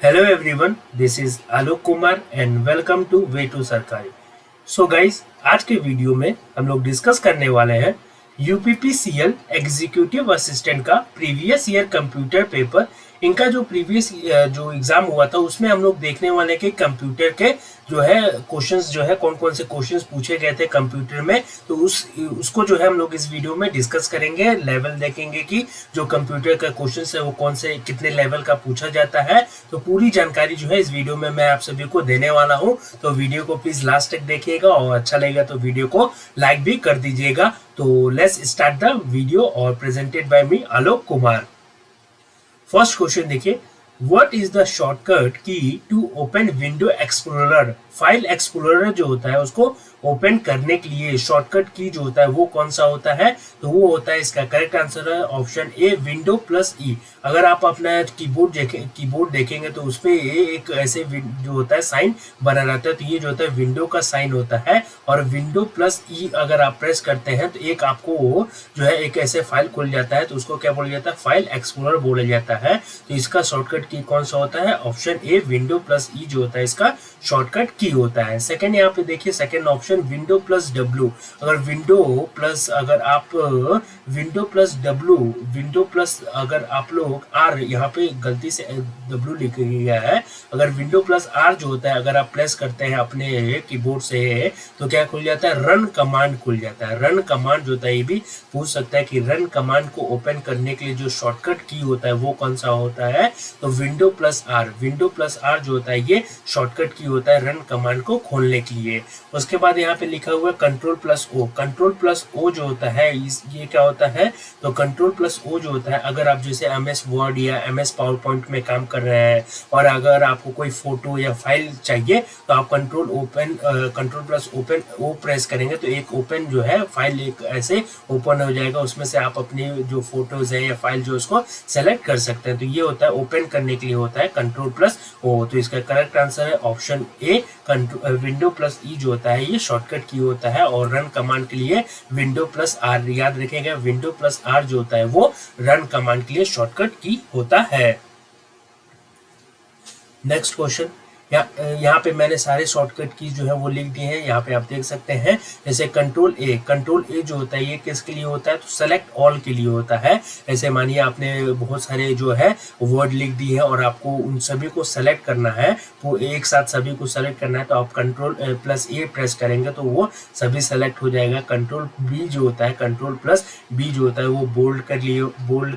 Hello everyone, this is Alok Kumar and welcome to Way to सरकारी। So guys, आज के video में हम लोग डिस्कस करने वाले हैं यूपीपीसीएल एग्जीक्यूटिव असिस्टेंट का प्रीवियस ईयर कंप्यूटर पेपर। इनका जो प्रीवियस जो एग्जाम हुआ था उसमें हम लोग देखने वाले कि कंप्यूटर के जो है क्वेश्चंस जो है कौन कौन से क्वेश्चंस पूछे गए थे कंप्यूटर में, तो उसको जो है हम लोग इस वीडियो में डिस्कस करेंगे। लेवल देखेंगे कि जो कंप्यूटर का क्वेश्चंस है वो कौन से कितने लेवल का पूछा जाता है। तो पूरी जानकारी जो है इस वीडियो में मैं आप सभी को देने वाला हूँ, तो वीडियो को प्लीज लास्ट तक देखिएगा और अच्छा लगेगा तो वीडियो को लाइक भी कर दीजिएगा। तो लेट्स स्टार्ट द वीडियो और presented by me Alok Kumar. First question देखिए, what is the shortcut key to open window explorer. File explorer जो होता है उसको ओपन करने के लिए शॉर्टकट की जो होता है वो कौन सा होता है, तो वो होता है, इसका करेक्ट आंसर है ऑप्शन ए विंडो प्लस ई। अगर आप अपना कीबोर्ड देखेंगे तो उसपे एक ऐसे जो होता है साइन बना रहता है, तो ये जो होता है विंडो का साइन होता है। और विंडो प्लस ई अगर आप प्रेस करते हैं तो एक आपको जो है एक ऐसे फाइल खुल जाता है, तो उसको क्या बोला जाता है, फाइल एक्सप्लोरर बोला जाता है। तो इसका शॉर्टकट की कौन सा होता है, option A window plus E जो होता है इसका शॉर्टकट की होता है। सेकंड यहाँ पे देखिए, second option window plus W. अगर विंडो प्लस अगर आप लोग आर, यहाँ पे गलती से डब्ल्यू लिखा गया है, अगर विंडो प्लस आर जो होता है अगर आप प्रेस करते हैं अपने कीबोर्ड से तो क्या खुल जाता है, रन कमांड खुल जाता है। रन कमांड जो होता है, ये भी पूछ सकता है कि रन कमांड को ओपन करने के लिए जो शॉर्टकट की होता है वो कौन सा होता है, तो विंडो प्लस आर जो होता है ये शॉर्टकट की होता है रन कमांड को खोलने के लिए। उसके बाद यहाँ पे लिखा हुआ है कंट्रोल प्लस ओ जो होता है ये क्या होता है, तो कंट्रोल प्लस ओ जो होता है, अगर आप जैसे एमएस वर्ड या एमएस पावर पॉइंट में काम कर रहे हैं और अगर आपको कोई फोटो या फाइल चाहिए तो आप control plus open O press करेंगे तो एक ओपन जो है फाइल एक ऐसे ओपन हो जाएगा, उसमें से आप अपनी जो फोटोज है या फाइल जो उसको सेलेक्ट कर सकते हैं। तो ये होता है ओपन करने के लिए होता है कंट्रोल प्लस ओ। तो इसका करेक्ट आंसर है option A window plus E जो होता है ये शॉर्टकट की होता है। और रन कमांड के लिए विंडो प्लस आर, याद रखेगा विंडो प्लस आर जो होता है वो रन कमांड के लिए शॉर्टकट की होता है। नेक्स्ट क्वेश्चन, यहाँ पे मैंने सारे शॉर्टकट की जो है वो लिख दिए हैं, यहाँ पे आप देख सकते हैं। जैसे कंट्रोल ए जो होता है ये किसके लिए होता है, तो सेलेक्ट ऑल के लिए होता है। ऐसे मानिए आपने बहुत सारे जो है वर्ड लिख दिए हैं और आपको उन सभी को सेलेक्ट करना है, वो एक साथ सभी को सेलेक्ट करना है, तो आप कंट्रोल प्लस ए प्रेस करेंगे तो वो सभी सेलेक्ट हो जाएगा। कंट्रोल बी जो होता है, कंट्रोल प्लस बी जो होता है वो बोल्ड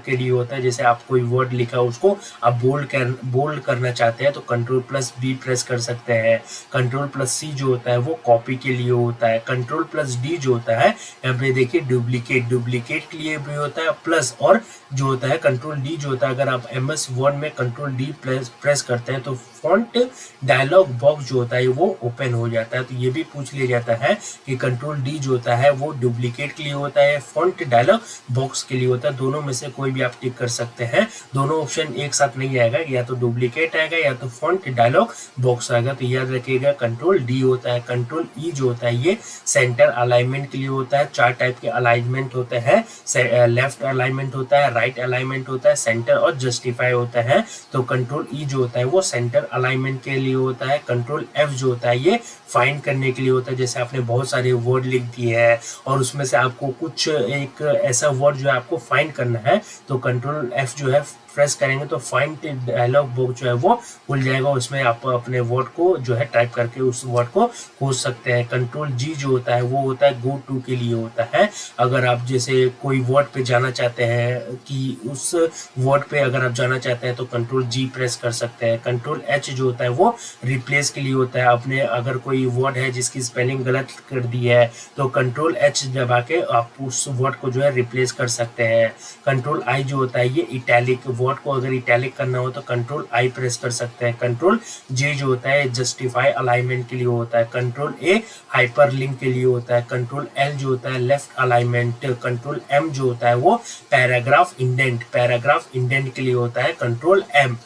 के लिए होता है। जैसे आप कोई वर्ड लिखा उसको आप बोल्ड करना चाहते हैं तो कंट्रोल प्लस बी प्रेस कर सकते हैं। कंट्रोल प्लस सी जो होता है वो कॉपी के लिए होता है। कंट्रोल प्लस डी जो होता है, यहाँ पे देखिए डुप्लीकेट के लिए भी होता है प्लस, और जो होता है कंट्रोल डी जो होता है, अगर आप एमएस वर्ड में कंट्रोल डी प्रेस करते हैं तो फॉन्ट डायलॉग बॉक्स जो होता है वो ओपन हो जाता है। तो ये भी पूछ लिया जाता है कि कंट्रोल डी जो होता है वो डुप्लीकेट के लिए होता है, फॉन्ट डायलॉग बॉक्स के लिए होता है। दोनों में से कोई भी आप टिक कर सकते हैं, दोनों ऑप्शन एक साथ नहीं आएगा, या तो डुप्लीकेट आएगा या तो फॉन्ट डायलॉग बॉक्स आएगा। तो याद रखिएगा कंट्रोल डी होता है। कंट्रोल ई जो होता है ये सेंटर अलाइनमेंट के लिए होता है। 4 टाइप के अलाइनमेंट होते हैं, लेफ्ट अलाइनमेंट होता है, राइट अलाइनमेंट होता है, सेंटर और जस्टिफाई होता है। तो कंट्रोल ई जो होता है वो सेंटर अलाइनमेंट के लिए होता है। कंट्रोल एफ जो होता है ये फाइंड करने के लिए होता है। जैसे आपने बहुत सारे वर्ड लिख दिए हैं और उसमें से आपको कुछ एक ऐसा वर्ड जो है आपको फाइंड करना है, तो कंट्रोल एफ जो है प्रेस करेंगे तो फाइंड डायलॉग बॉक्स जो है वो खुल जाएगा, उसमें आप अपने वर्ड को जो है टाइप करके उस वर्ड को खोज सकते हैं। कंट्रोल जी जो होता है वो होता है गो टू के लिए होता है। अगर आप जैसे कोई वर्ड पे जाना चाहते हैं कि उस वर्ड पे अगर आप जाना चाहते हैं तो कंट्रोल जी प्रेस कर सकते हैं। कंट्रोल एच जो होता है वो रिप्लेस के लिए होता है। आपने अगर कोई वर्ड है जिसकी स्पेलिंग गलत कर दी है तो कंट्रोल एच दबा के आप उस वर्ड को जो है रिप्लेस कर सकते हैं। कंट्रोल आई जो होता है ये इटैलिक, वर्ड को अगर इटैलिक करना हो तो कंट्रोल आई प्रेस कर सकते हैं। कंट्रोल जे जो होता है जस्टिफाई अलाइनमेंट के लिए होता है। कंट्रोल ए हाइपरलिंक के लिए होता है। कंट्रोल एल जो होता है लेफ्ट अलाइनमेंट। कंट्रोल एम जो होता है वो पैराग्राफ इंडेंट के लिए होता है। कंट्रोल एम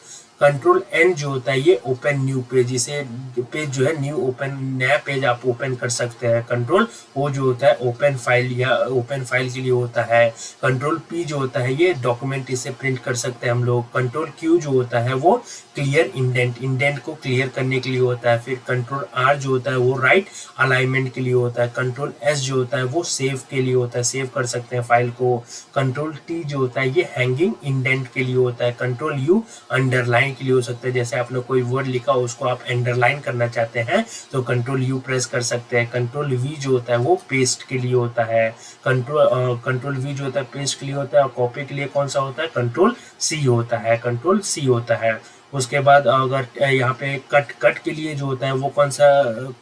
कंट्रोल एन जो होता है ये ओपन न्यू पेज, इसे पेज जो है न्यू ओपन नया पेज आप ओपन कर सकते हैं। कंट्रोल ओ जो होता है ओपन फाइल या ओपन फाइल के लिए होता है। कंट्रोल पी जो होता है ये डॉक्यूमेंट, इसे प्रिंट कर सकते हैं हम लोग। कंट्रोल क्यू जो होता है वो क्लियर इंडेंट, इंडेंट को क्लियर करने के लिए होता है। फिर कंट्रोल आर जो होता है वो राइट अलाइनमेंट के लिए होता है। कंट्रोल एस जो होता है वो सेव के लिए होता है, सेव कर सकते हैं फाइल को। कंट्रोल टी जो होता है ये हैंगिंग इंडेंट के लिए होता है। कंट्रोल यू अंडरलाइन के लिए हो सकता है, जैसे आपने कोई वर्ड लिखा उसको आप अंडरलाइन करना चाहते हैं तो कंट्रोल यू प्रेस कर सकते हैं। कंट्रोल वी जो होता है वो पेस्ट के लिए होता है। कंट्रोल वी जो होता है पेस्ट के लिए होता है। और कॉपी के लिए कौन सा होता है? कंट्रोल सी होता है, कंट्रोल सी होता है। उसके बाद अगर यहाँ पे कट के लिए जो होता है वो कौन सा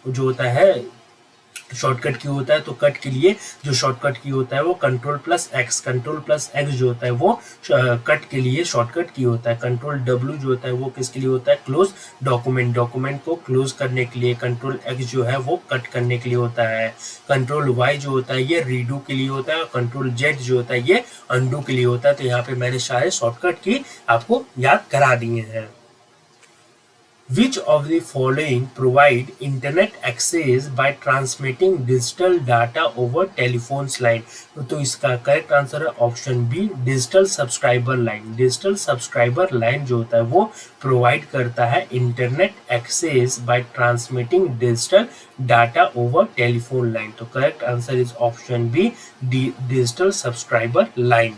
जो होता है शॉर्टकट की होता है, तो कट के लिए जो शॉर्टकट की होता है वो control plus x, control plus x जो होता है वो कट के लिए शॉर्टकट की होता है। कंट्रोल डब्ल्यू जो होता है वो किसके लिए होता है? क्लोज डॉक्यूमेंट, डॉक्यूमेंट को क्लोज करने के लिए। कंट्रोल एक्स जो है वो कट करने के लिए होता है। कंट्रोल वाई जो होता है ये रीडू के लिए होता है। कंट्रोल जेड जो होता है ये अंडू के लिए होता है। तो यहाँ पे मैंने सारे शॉर्टकट की आपको याद करा दिए हैं। Which of the following provide internet access by transmitting digital data over telephones line? तो इसका करेक्ट आंसर है option B, digital subscriber line. Digital subscriber line जो होता है वो प्रोवाइड करता है internet access by transmitting digital data over telephone line. तो correct answer is option B, digital subscriber line.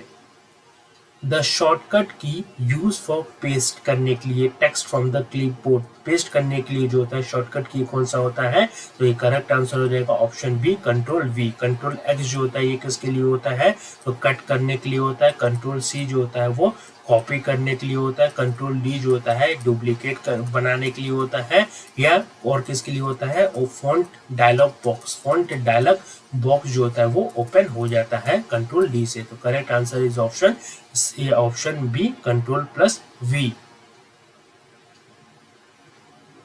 The shortcut की यूज फॉर पेस्ट करने के लिए text from the clipboard, paste करने के लिए जो होता है शॉर्टकट की कौन सा होता है? तो ये करेक्ट आंसर हो जाएगा option B, control V. Control X जो होता है ये किसके लिए होता है? तो कट करने के लिए होता है। कंट्रोल सी जो होता है वो कॉपी करने के लिए होता है। कंट्रोल डी जो होता है डुप्लीकेट बनाने के लिए होता है। या और किसके लिए होता है? वो font dialog box, font dialog box जो होता है वो ओपन हो जाता है कंट्रोल डी से। तो correct answer is option B, control plus V.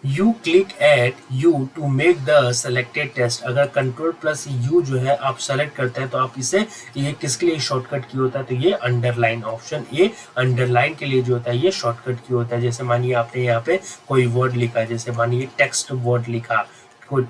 You click at you to make the selected test, अगर कंट्रोल प्लस यू जो है आप सेलेक्ट करते हैं तो आप इसे, ये किसके लिए शॉर्टकट की होता है? तो ये अंडरलाइन, ऑप्शन ए अंडरलाइन के लिए जो होता है ये शॉर्टकट की होता है। जैसे मानिए आपने यहाँ पे कोई वर्ड लिखा, जैसे मानिए टेक्स्ट वर्ड लिखा, कोई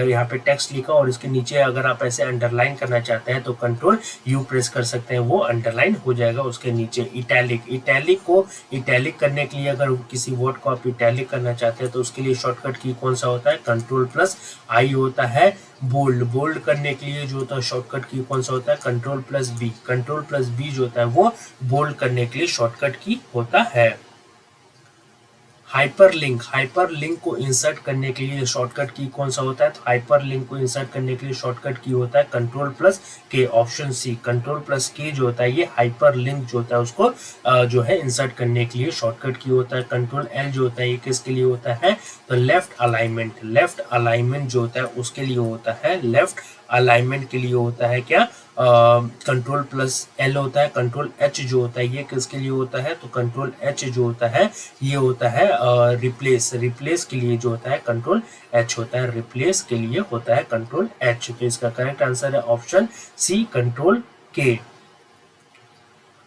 यहाँ पे टेक्स्ट लिखा और इसके नीचे अगर आप ऐसे अंडरलाइन करना चाहते हैं तो कंट्रोल यू प्रेस कर सकते हैं, वो अंडरलाइन हो जाएगा उसके नीचे। इटैलिक को इटैलिक करने के लिए अगर किसी वर्ड को आप इटैलिक करना चाहते हैं तो उसके लिए शॉर्टकट की कौन सा होता है? कंट्रोल प्लस आई होता है। बोल्ड करने के लिए जो होता है शॉर्टकट की कौन सा होता है? Control plus B. Control plus B जो होता है वो बोल्ड करने के लिए शॉर्टकट की होता है। हाइपरलिंक को इंसर्ट करने के लिए शॉर्टकट की कौन सा होता है? तो हाइपरलिंक को इंसर्ट करने के लिए शॉर्टकट की होता है कंट्रोल प्लस के, ऑप्शन सी। कंट्रोल प्लस के जो होता है ये हाइपरलिंक जो होता है उसको जो है इंसर्ट करने के लिए शॉर्टकट की होता है। कंट्रोल एल जो होता है ये किसके लिए होता है? तो लेफ्ट अलाइनमेंट जो होता है उसके लिए होता है। लेफ्ट अलाइनमेंट के लिए होता है क्या? कंट्रोल प्लस एल होता है। कंट्रोल एच जो होता है ये किसके लिए होता है? तो कंट्रोल एच जो होता है ये होता है रिप्लेस के लिए जो होता है कंट्रोल एच होता है, रिप्लेस के लिए होता है कंट्रोल एच। तो इसका करेक्ट आंसर है ऑप्शन सी, कंट्रोल के।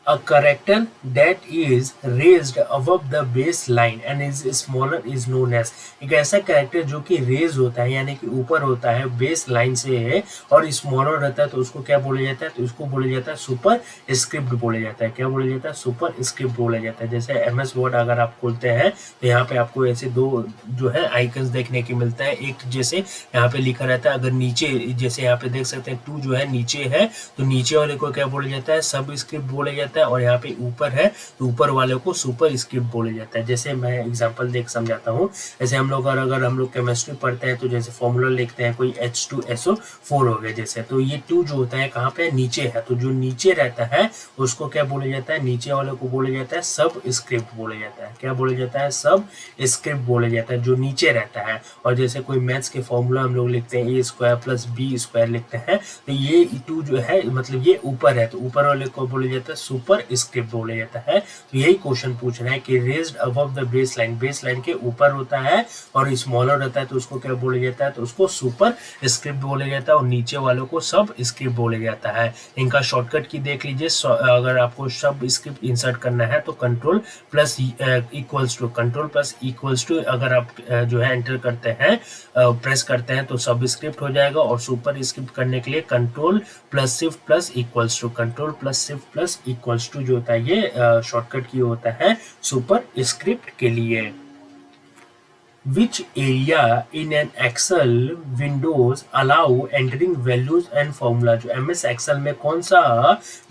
A character that is raised above the baseline and is smaller is known as, एक ऐसा कैरेक्टर जो कि रेज होता है यानी कि ऊपर होता है बेस लाइन से है और स्मॉलर रहता है तो उसको क्या बोला जाता है? तो उसको बोला जाता है सुपर स्क्रिप्ट बोला जाता है। क्या बोला जाता है? सुपर स्क्रिप्ट बोला जाता है। जैसे MS वर्ड अगर आप खोलते हैं तो यहाँ पे आपको ऐसे दो जो है आइकन्स देखने के मिलता है। एक जैसे यहाँ पे लिखा रहता है, अगर नीचे जैसे यहाँ पे देख सकते हैं 2 जो है नीचे है तो नीचे वाले को क्या बोला जाता है? सब स्क्रिप्ट बोला जाता है। और यहाँ पे ऊपर है तो ऊपर वाले को सुपर स्क्रिप्ट बोला जाता है। जैसे मैं एग्जांपल देख समझाता हूँ। जैसे हम लोग अगर हम लोग केमिस्ट्री पढ़ते हैं तो जैसे फॉर्मूला लिखते हैं कोई H2SO4 हो गया जैसे, तो ये 2 जो होता है कहाँ पे? नीचे है। तो जो नीचे रहता है उसको क्या बोला जाता है? नीचे वाले को बोला जाता है सब स्क्रिप्ट बोला जाता है। क्या बोला जाता है? सब स्क्रिप्ट बोला जाता है जो नीचे रहता है। और जैसे कोई मैथ्स के फॉर्मूला हम लोग लिखते हैं A² + B² लिखते हैं तो ये 2 जो है मतलब ये ऊपर है तो ऊपर वाले को बोला जाता है सुपर स्क्रिप्ट बोला जाता है। तो यही क्वेश्चन पूछ रहा है कि raised above the base line के ऊपर होता है और स्मॉलर रहता है तो उसको क्या बोला जाता है, तो उसको सुपर स्क्रिप्ट बोला जाता है और नीचे वालों को सब स्क्रिप्ट बोला जाता है। इनका शॉर्टकट की देख लीजिए, अगर आपको सब स्क्रिप्ट इंसर्ट करना है तो कंट्रोल प्लस इक्वल्स टू अगर आप जो है एंटर करते हैं, प्रेस करते हैं तो सब स्क्रिप्ट हो जाएगा, और सुपर स्क्रिप्ट करने के लिए control plus shift plus equals to जो होता है ये शॉर्टकट की होता है सुपर स्क्रिप्ट के लिए। Which area in an Excel windows allow entering values and formula? जो MS Excel में कौन सा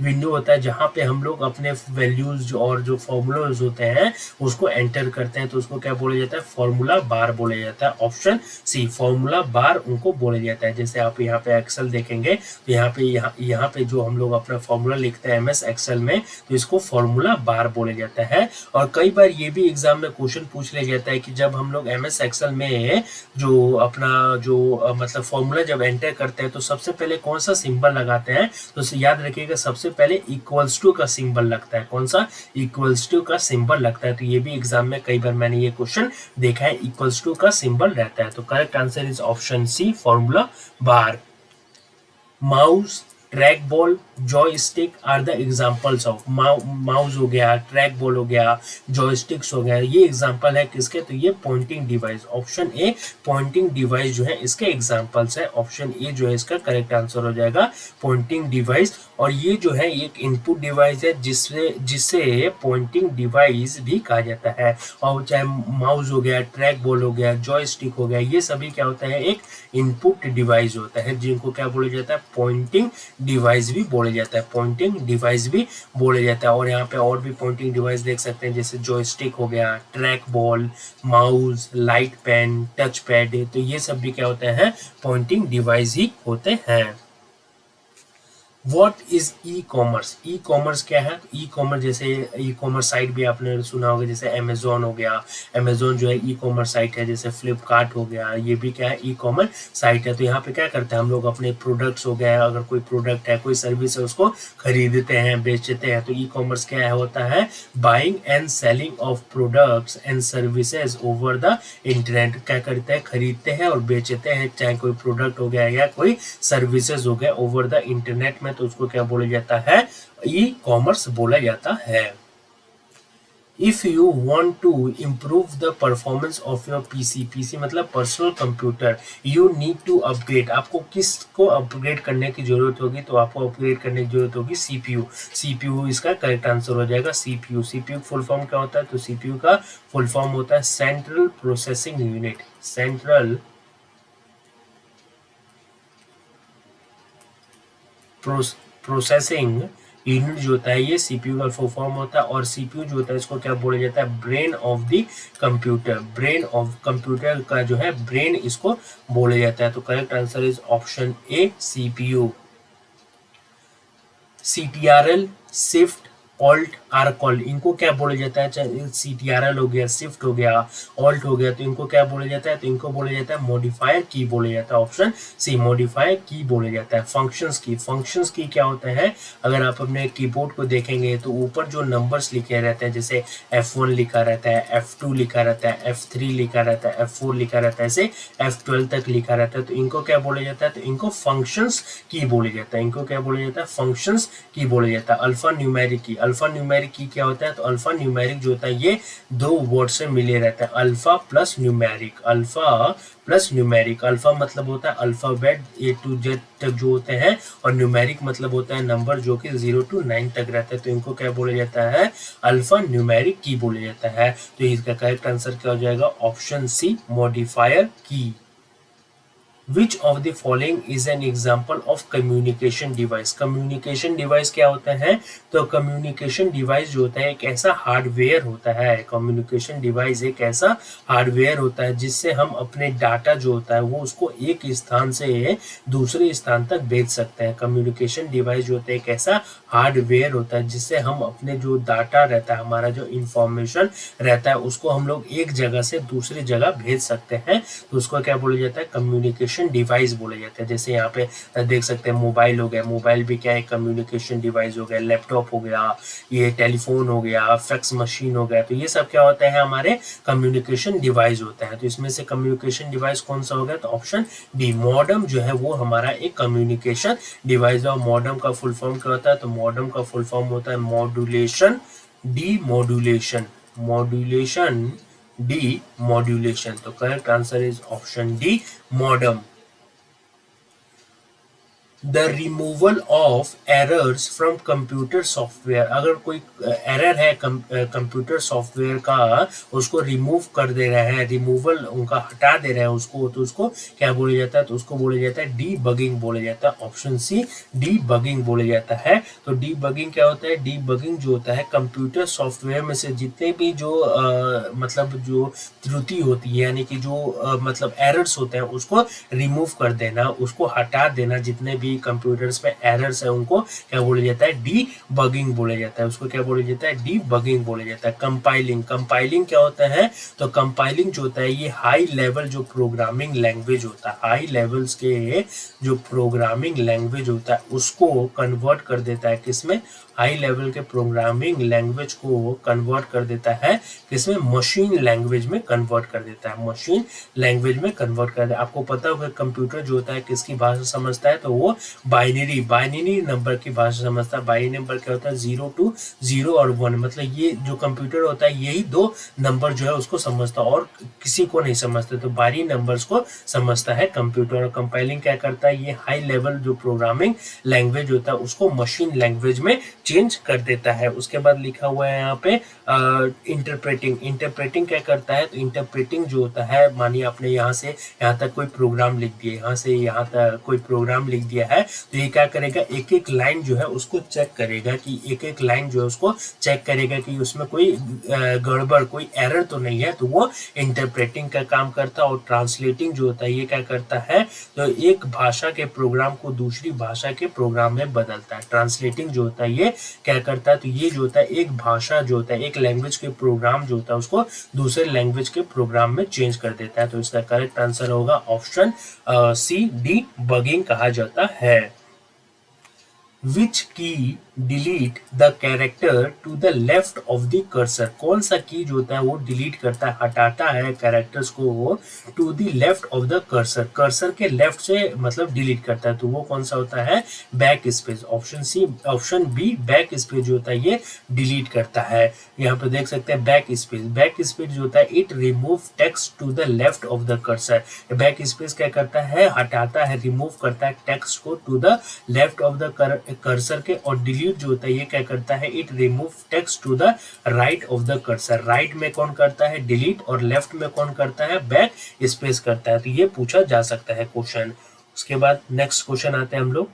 विंडो होता है जहाँ पे हम लोग अपने वैल्यूज और जो फॉर्मूलाज होते हैं उसको एंटर करते हैं, तो उसको क्या बोला जाता है, फॉर्मूला बार बोला जाता है। ऑप्शन सी, फॉर्मूला बार उनको बोला जाता है। जैसे आप यहाँ पे एक्सेल देखेंगे तो यहाँ पे जो हम लोग अपना फॉर्मूला लिखते हैं MS Excel में, तो इसको फॉर्मूला बार बोला जाता है। और कई बार ये भी एग्जाम में क्वेश्चन पूछ लिया जाता है कि जब हम लोग MS Excel में जो अपना जो मतलब फॉर्मूला जब एंटर करते हैं तो सबसे पहले कौन सा सिंबल लगाते हैं, तो याद रखिएगा सबसे पहले इक्वल्स टू का सिंबल लगता है। कौन सा, इक्वल्स टू का सिंबल लगता है। तो ये भी एग्जाम में कई बार मैंने ये क्वेश्चन देखा है, इक्वल्स टू का सिंबल रहता है। तो correct answer is option C, formula bar. Mouse, track ball, joystick are the examples of. Mouse हो गया, ट्रैक बॉल हो गया, जॉयस्टिक्स हो गया, ये एग्जाम्पल है किसके, तो ये pointing device. Option A, pointing device जो है इसके एग्जाम्पल्स है। ऑप्शन ए जो है इसका करेक्ट आंसर हो जाएगा, पॉइंटिंग डिवाइस। और ये जो है एक इनपुट डिवाइस है जिसे पॉइंटिंग डिवाइस भी कहा जाता है। और चाहे माउस हो गया, ट्रैक बॉल हो गया, जॉयस्टिक हो गया, ये सभी क्या होता है, एक इनपुट डिवाइस होता है जिनको क्या बोला जाता है, पॉइंटिंग डिवाइस भी बोला जाता है। पॉइंटिंग डिवाइस भी बोला जाता है। और यहाँ पे और भी पॉइंटिंग डिवाइस देख सकते हैं, जैसे जॉयस्टिक हो गया, track ball, mouse, light pen, touch pad, तो ये सब भी क्या होते हैं, पॉइंटिंग डिवाइस ही होते हैं। What is e-commerce? ई-कॉमर्स क्या है? ई-कॉमर्स जैसे ई-कॉमर्स साइट भी आपने सुना होगा, जैसे अमेजोन हो गया। अमेजोन जो है ई-कॉमर्स साइट है। जैसे फ्लिपकार्ट हो गया, ये भी क्या है, ई-कॉमर्स साइट है। तो यहाँ पे क्या करते हैं हम लोग, अपने प्रोडक्ट्स हो गया, अगर कोई प्रोडक्ट है, कोई सर्विस है, उसको खरीदते हैं, बेचते हैं। तो ई-कॉमर्स क्या है, होता है buying and selling of products and services over the internet. क्या करते हैं, खरीदते हैं और बेचते हैं, चाहे कोई प्रोडक्ट हो गया या कोई सर्विसेज हो गया ओवर द इंटरनेट में, तो उसको क्या बोला जाता है, ई कॉमर्स बोला जाता है। If you want to improve the performance of your PC मतलब personal computer, you need to upgrade. आपको किसको अपग्रेड करने की जरूरत होगी, तो आपको अपग्रेड करने की जरूरत होगी सीपीयू इसका करेक्ट आंसर हो जाएगा, सीपीयू फुल फॉर्म क्या होता है, तो सीपीयू का फुल फॉर्म होता है central processing unit. Central processing unit जो होता है ये सीपीयू का फुल फॉर्म होता है। और सीपीयू जो होता है इसको क्या बोला जाता है, brain of the computer. Brain of computer का जो है ब्रेन इसको बोला जाता है। तो correct answer is option A, CPU. CTRL, shift, alt, are called, इनको क्या बोला जाता है, चाहे सीटीआरएल हो गया, शिफ्ट हो गया, ऑल्ट हो गया, तो इनको क्या बोला जाता है, तो इनको बोला जाता है मॉडिफायर की बोला जाता है। ऑप्शन सी, मॉडिफायर की बोला जाता है। फंक्शंस की क्या होता है, अगर आप अपने कीबोर्ड को देखेंगे तो ऊपर जो नंबर्स लिखे रहते हैं, जैसे F1 लिखा रहता है, F2 लिखा रहता है, F3 लिखा रहता है, F4 लिखा रहता है, ऐसे F12 तक लिखा रहता है, तो इनको क्या बोला जाता है, तो इनको फंक्शंस की बोला जाता है। इनको क्या बोला जाता है, फंक्शंस की बोला जाता है। अल्फा न्यूमेरिक की, अल्फा न्यूमेरिक की क्या होता है, तो अल्फा न्यूमेरिक जो होता है ये दो वर्ड से मिले रहता है, alpha plus numeric. Alpha plus numeric, alpha मतलब होता है अल्फाबेट A to Z तक जो होते हैं, और न्यूमेरिक मतलब होता है नंबर जो कि 0 to 9 तक रहता है, तो इनको क्या बोला जाता है, अल्फा न्यूमेरिक की बोला जाता है। तो इसका करेक्ट आंसर क्या हो जाएगा, ऑप्शन सी, मॉडिफायर की। Which of the following is an example of communication device? Communication device क्या होता है, तो कम्युनिकेशन डिवाइस जो होता है एक ऐसा हार्डवेयर होता है। कम्युनिकेशन डिवाइस एक ऐसा हार्डवेयर होता है जिससे हम अपने डाटा जो होता है वो उसको एक स्थान से दूसरे स्थान तक भेज सकते हैं। कम्युनिकेशन डिवाइस जो होता है एक ऐसा हार्डवेयर होता है जिससे हम अपने जो डाटा रहता है, हमारा जो इंफॉर्मेशन रहता है, उसको हम लोग एक जगह से दूसरी जगह भेज सकते हैं। तो उसको क्या बोला जाता है, कम्युनिकेशन कम्युनिकेशन डिवाइस बोले जाते हैं। जैसे यहाँ पे देख सकते हैं मोबाइल हो गया, मोबाइल भी क्या है, कम्युनिकेशन डिवाइस हो गया, लैपटॉप हो गया, ये टेलीफोन हो गया, फैक्स मशीन हो गया, तो ये सब क्या होता है, हमारे कम्युनिकेशन डिवाइस होता है। तो इसमें से कम्युनिकेशन डिवाइस कौन सा हो गया, तो ऑप्शन डी, मॉडेम जो है वो हमारा एक कम्युनिकेशन डिवाइस है। और मॉडेम का फुल फॉर्म क्या होता है, तो मॉडेम का फुल फॉर्म होता है modulation, demodulation, modulation, demodulation. तो correct answer is option D, modem. The removal of errors from computer software, अगर कोई एरर है कंप्यूटर सॉफ्टवेयर का, उसको रिमूव कर दे रहा है, रिमूवल उनका हटा दे रहा है उसको, तो उसको क्या बोला जाता है, तो उसको बोला जाता है डी बगिंग बोला जाता है। ऑप्शन सी, डी बगिंग बोला जाता है। तो डी बगिंग क्या होता है, डी बगिंग जो होता है कंप्यूटर सॉफ्टवेयर में से जितने भी जो मतलब जो त्रुटि होती है, यानी कि जो मतलब एरर्स होते हैं उसको रिमूव कर देना, उसको हटा देना, जितने भी कंप्यूटर्स में एरर्स है उनको क्या बोला जाता है, डी बगिंग बोला जाता है। उसको क्या बोला जाता है, डी बगिंग बोला जाता है। कंपाइलिंग, कंपाइलिंग क्या होता है, तो कंपाइलिंग जो होता है ये हाई लेवल जो प्रोग्रामिंग लैंग्वेज होता है, हाई लेवल्स के जो प्रोग्रामिंग लैंग्वेज होता है उसको कन्वर्ट कर देता है किसमें, हाई लेवल के प्रोग्रामिंग लैंग्वेज को कन्वर्ट कर देता है किसमें, मशीन लैंग्वेज में कन्वर्ट कर देता है, मशीन लैंग्वेज में कन्वर्ट कर देता है। आपको पता होगा कंप्यूटर जो होता है किसकी भाषा समझता है, तो वो बाइनरी, बाइनरी नंबर की भाषा समझता है। बाइनरी नंबर क्या होता है, 0 to 0 और 1, मतलब ये जो कंप्यूटर होता है यही दो नंबर जो है उसको समझता है और किसी को नहीं समझता, तो बाइनरी नंबर्स को समझता है कंप्यूटर। और कंपाइलिंग क्या करता है, ये हाई लेवल जो प्रोग्रामिंग लैंग्वेज होता है उसको मशीन लैंग्वेज में चेंज कर देता है। उसके बाद लिखा हुआ है यहाँ पे इंटरप्रेटिंग, इंटरप्रेटिंग क्या करता है, तो इंटरप्रेटिंग जो होता है, मानिए आपने यहाँ से यहाँ तक कोई प्रोग्राम लिख दिया, यहाँ से यहाँ तक कोई प्रोग्राम लिख दिया है, तो ये क्या करेगा, एक एक लाइन जो है उसको चेक करेगा, कि एक एक लाइन जो है उसको चेक करेगा कि उसमें कोई गड़बड़, कोई एरर तो नहीं है, तो वो इंटरप्रेटिंग का काम करता है। और ट्रांसलेटिंग जो होता है ये क्या करता है, तो एक भाषा के प्रोग्राम को दूसरी भाषा के प्रोग्राम में बदलता है। ट्रांसलेटिंग जो होता है ये क्या करता है, तो ये जो होता है एक भाषा जो होता है, एक लैंग्वेज के प्रोग्राम जो होता है उसको दूसरे लैंग्वेज के प्रोग्राम में चेंज कर देता है। तो इसका करेक्ट आंसर होगा ऑप्शन सी, डी बगिंग कहा जाता है। Which key delete the character to the left of the cursor, कौन सा की जो होता है वो डिलीट करता है, हटाता है कैरेक्टर्स को वो to the left of the cursor, cursor के लेफ्ट से मतलब डिलीट करता है, तो वो कौन सा होता है, back space. Option C, option B back space जो होता है ये डिलीट करता है। यहाँ पे देख सकते हैं बैक स्पेस, बैक स्पेस जो होता है it remove text to the left of the cursor. Back space क्या करता है, हटाता है, रिमूव करता है टेक्स्ट को to the left of the cursor के। और डिलीट जो होता है ये क्या करता है, it remove text to the right of the cursor. Right में कौन करता है डिलीट, और लेफ्ट में कौन करता है बैक स्पेस करता है। तो ये पूछा जा सकता है क्वेश्चन। उसके बाद नेक्स्ट क्वेश्चन आते हैं हम लोग,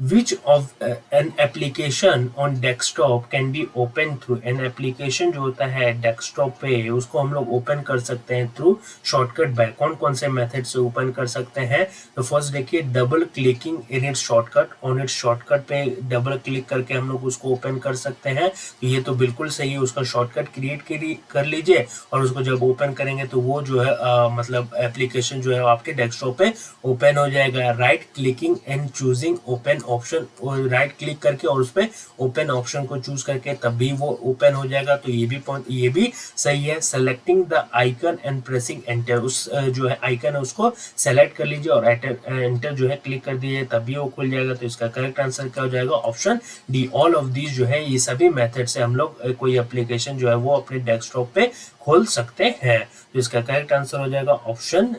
Which of an application on desktop can be opened through, an application जो होता है डेस्कटॉप पे उसको हम लोग ओपन कर सकते हैं थ्रू शॉर्टकट बाय, कौन कौन से मेथड से ओपन कर सकते हैं। तो फर्स्ट देखिए, double clicking in its shortcut, on it's shortcut पे डबल क्लिक करके हम लोग उसको ओपन कर सकते हैं। तो ये तो बिल्कुल सही है, उसका शॉर्टकट क्रिएट कर लीजिए और उसको जब ओपन करेंगे तो वो जो है मतलब एप्लीकेशन जो है आपके डेस्कटॉप पे ओपन हो जाएगा। Right clicking and choosing open option, right click करके और उस पे ओपन ऑप्शन को चूज करके तब भी वो ओपन हो जाएगा। तो ये भी सही है। Selecting the icon and pressing enter, उस जो है आइकन है उसको सेलेक्ट कर लीजिए और एंटर जो है क्लिक कर दीजिए तब भी वो खुल जाएगा। तो इसका करेक्ट आंसर क्या हो जाएगा, option D. All of these जो है ये सभी मेथड से हम लोग कोई एप्लीकेशन जो है वो अपने डेस्कटॉप पे खोल सकते हैं। तो इसका करेक्ट आंसर हो जाएगा option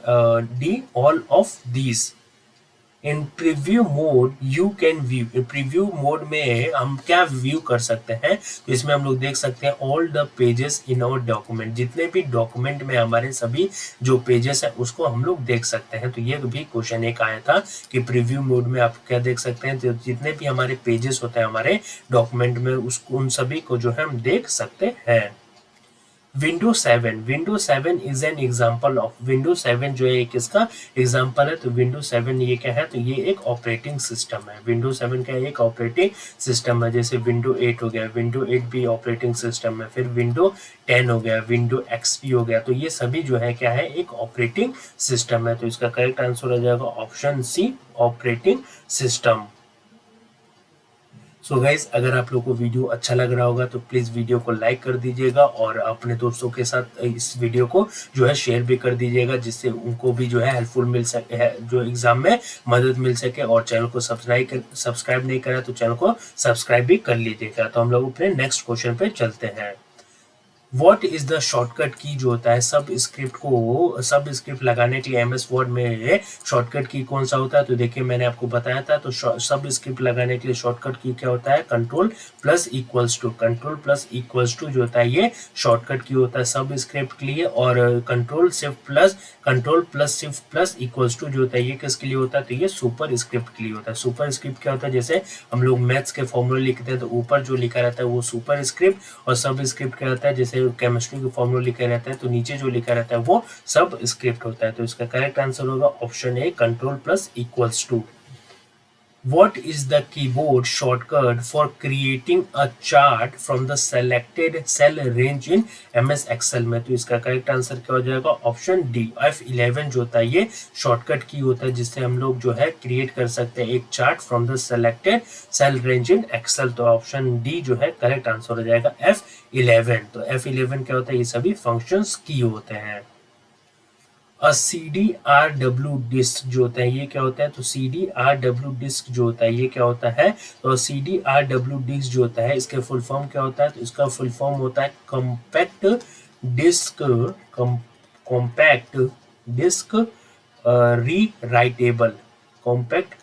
D, all of these. In preview mode you can view, preview mode में हम क्या व्यू कर सकते हैं, तो इसमें हम लोग देख सकते हैं all the pages in our document, जितने भी डॉक्यूमेंट में हमारे सभी जो पेजेस है उसको हम लोग देख सकते हैं। तो ये भी क्वेश्चन एक आया था कि प्रीव्यू मोड में आप क्या देख सकते हैं, तो जितने भी हमारे पेजेस होते हैं हमारे डॉक्यूमेंट में उन सभी को जो है हम देख सकते हैं। Window 7 is an example of, window 7 जो है एक इसका एग्जांपल है। तो विंडो 7 ये क्या है, तो ये एक ऑपरेटिंग सिस्टम है। विंडो 7 का एक ऑपरेटिंग सिस्टम है। जैसे विंडो 8 हो गया, विंडो 8 भी ऑपरेटिंग सिस्टम है। फिर विंडो 10 हो गया, विंडो एक्सपी हो गया। तो ये सभी जो है क्या है, एक ऑपरेटिंग सिस्टम है। तो इसका करेक्ट आंसर हो जाएगा option C, operating system. So guys, अगर आप लोग को वीडियो अच्छा लग रहा होगा तो प्लीज़ वीडियो को लाइक कर दीजिएगा और अपने दोस्तों के साथ इस वीडियो को जो है शेयर भी कर दीजिएगा, जिससे उनको भी जो है हेल्पफुल मिल सके, जो एग्जाम में मदद मिल सके। और चैनल को सब्सक्राइब नहीं करा तो चैनल को सब्सक्राइब भी कर लीजिएगा। तो हम लोग अपने नेक्स्ट क्वेश्चन पे चलते हैं। व्हाट इज द शॉर्टकट की जो होता है, सब स्क्रिप्ट लगाने के लिए एमएस वर्ड में शॉर्टकट की कौन सा होता है? तो देखिए मैंने आपको बताया था। तो सब स्क्रिप्ट लगाने के लिए शॉर्टकट की क्या होता है? Control plus equals to. Control plus equals to जो होता है ये शॉर्टकट की होता है सब स्क्रिप्ट के लिए। और control plus shift plus equals to जो होता है ये किसके लिए होता है? तो ये सुपर स्क्रिप्ट के लिए होता है। सुपर स्क्रिप्ट क्या होता है? जैसे हम लोग मैथ्स के फॉर्मूले लिखते हैं तो ऊपर जो लिखा रहता है वो सुपर स्क्रिप्ट, और सब स्क्रिप्ट क्या होता है? जैसे केमिस्ट्री के फॉर्मूला लिखा रहता है तो नीचे जो लिखा रहता है वो सब स्क्रिप्ट होता है। तो इसका करेक्ट आंसर होगा option A, control plus equals to. What is the keyboard shortcut for creating a chart from the selected cell range in MS Excel में? तो इसका करेक्ट आंसर क्या हो जाएगा? ऑप्शन डी, F11 जो होता है ये शॉर्टकट की होता है, जिससे हम लोग जो है क्रिएट कर सकते हैं एक chart from the selected cell range in Excel. तो ऑप्शन डी जो है करेक्ट आंसर हो जाएगा F11। तो F11 क्या होता है? ये सभी फंक्शंस की होते हैं। CDRW डिस्क जो होता है ये क्या होता है? तो CDRW डिस्क जो होता है ये क्या होता है? तो CDRW डिस्क जो होता है इसके फुल फॉर्म क्या होता है? तो इसका फुल फॉर्म होता है कॉम्पैक्ट डिस्क री राइटेबल। कॉम्पैक्ट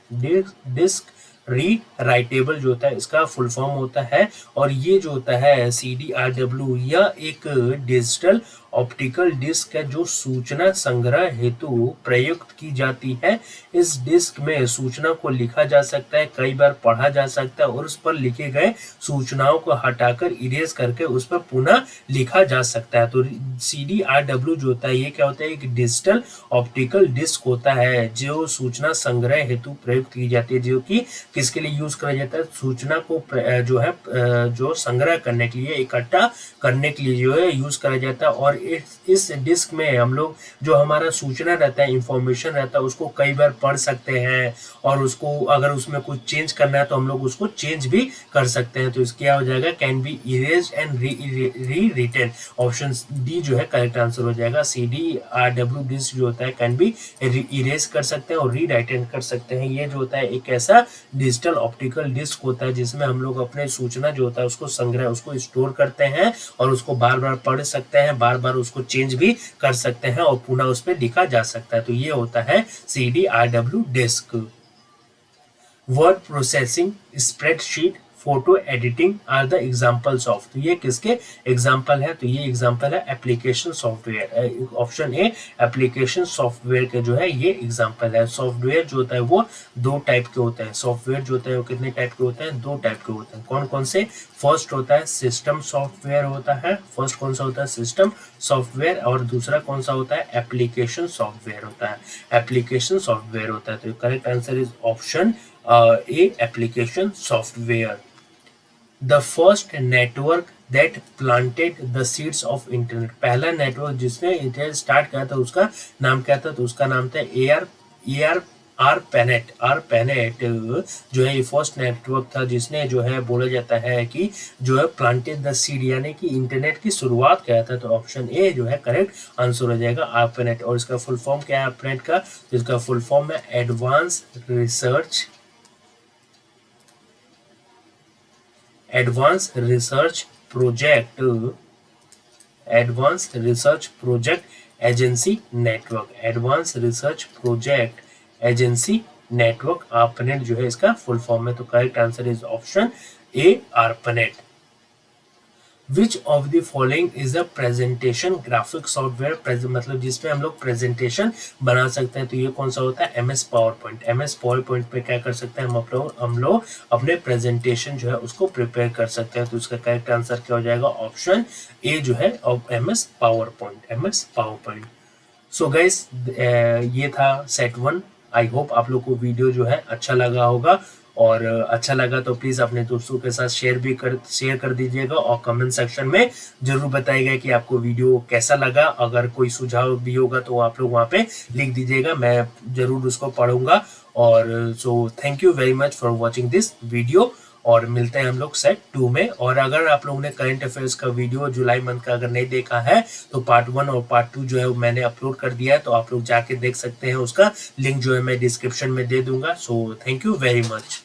डिस्क री राइटेबल जो होता है इसका फुल फॉर्म होता है। और ये जो होता है CDRW यह एक डिजिटल ऑप्टिकल डिस्क है जो सूचना संग्रह हेतु प्रयुक्त की जाती है। इस डिस्क में सूचना को लिखा जा सकता है, कई बार पढ़ा जा सकता है, और उस पर लिखे गए सूचनाओं को हटाकर इरेज करके उस पर पुनः लिखा जा सकता है। तो CDRW जो होता है ये क्या होता है? एक डिजिटल ऑप्टिकल डिस्क होता है जो सूचना संग्रह हेतु प्रयुक्त की जाती है, जो कि किसके लिए यूज करा जाता है? सूचना को जो है जो संग्रह करने के लिए, इकट्ठा करने के लिए जो है यूज करा जाता है। और इस डिस्क में हम लोग जो हमारा सूचना रहता है, इंफॉर्मेशन रहता है, उसको कई बार पढ़ सकते हैं, और उसको अगर उसमें कुछ चेंज करना है तो हम लोग उसको चेंज भी कर सकते हैं। तो इसके क्या हो जाएगा? Can be erase and re written. Option D जो है करेक्ट आंसर हो जाएगा। CDRW डिस्क जो होता है कैन बी इरेज कर सकते हैं और री राइटन कर सकते हैं। ये जो होता है एक ऐसा डिजिटल ऑप्टिकल डिस्क होता है जिसमें हम लोग अपने सूचना जो होता है उसको संग्रह, उसको स्टोर करते हैं, और उसको बार बार पढ़ सकते हैं, बार बार उसको चेंज भी कर सकते हैं, और पुनः उस पर लिखा जा सकता है। तो ये होता है CDRW disk. Word processing, spreadsheet, photo editing are the examples of. तो ये किसके एग्जांपल है? तो ये एग्जांपल है application software. Option A, application software के जो है ये एग्जांपल है। सॉफ्टवेयर जो होता है वो दो टाइप के होते हैं। सॉफ्टवेयर जो होता है वो कितने टाइप के होते हैं? दो टाइप के होते हैं। कौन कौन से? फर्स्ट होता है सिस्टम सॉफ्टवेयर होता है। फर्स्ट कौन सा होता है? System software. और दूसरा कौन सा होता है? एप्लीकेशन सॉफ्टवेयर होता है। एप्लीकेशन सॉफ्टवेयर होता है। तो correct answer is option A, application software. The first network that planted the seeds of internet। पहला नेटवर्क जिसने इंटरनेट स्टार्ट किया था उसका नाम क्या था? तो उसका नाम था ARPANET। ARPANET जो है ये फर्स्ट नेटवर्क था जिसने जो है बोला जाता है कि जो है प्लांटेड द सीड, यानी कि इंटरनेट की शुरुआत किया था। तो ऑप्शन ए जो है करेक्ट आंसर हो जाएगा ARPANET। और इसका फुल फॉर्म क्या है ARPANET का? तो इसका फुल फॉर्म है advance research project agency network. Advance research project agency network ARPANET जो है इसका फुल फॉर्म है। तो correct answer is option A, ARPANET। Which of the following is a presentation graphic software, मतलब जिसमें हम लोग प्रेजेंटेशन बना सकते हैं, तो ये कौन सा होता है, MS power point. MS power point पे क्या कर सकते हैं हम लोग अपने प्रेजेंटेशन जो है उसको प्रिपेयर कर सकते हैं। तो इसका करेक्ट आंसर क्या हो जाएगा, ऑप्शन ए जो है MS power point, MS power point. So guys ये था सेट 1। आई होप आप लोग को वीडियो जो है अच्छा लगा होगा, और अच्छा लगा तो प्लीज़ अपने दोस्तों के साथ शेयर कर दीजिएगा, और कमेंट सेक्शन में जरूर बताइएगा कि आपको वीडियो कैसा लगा। अगर कोई सुझाव भी होगा तो आप लोग वहाँ पे लिख दीजिएगा, मैं जरूर उसको पढ़ूंगा। और so thank you very much for watching this video, और मिलते हैं हम लोग सेट 2 में। और अगर आप लोगों ने करंट अफेयर्स का वीडियो जुलाई मंथ का अगर नहीं देखा है तो पार्ट 1 और पार्ट 2 जो है मैंने अपलोड कर दिया है, तो आप लोग जाके देख सकते हैं। उसका लिंक जो है मैं डिस्क्रिप्शन में दे दूंगा। So thank you very much.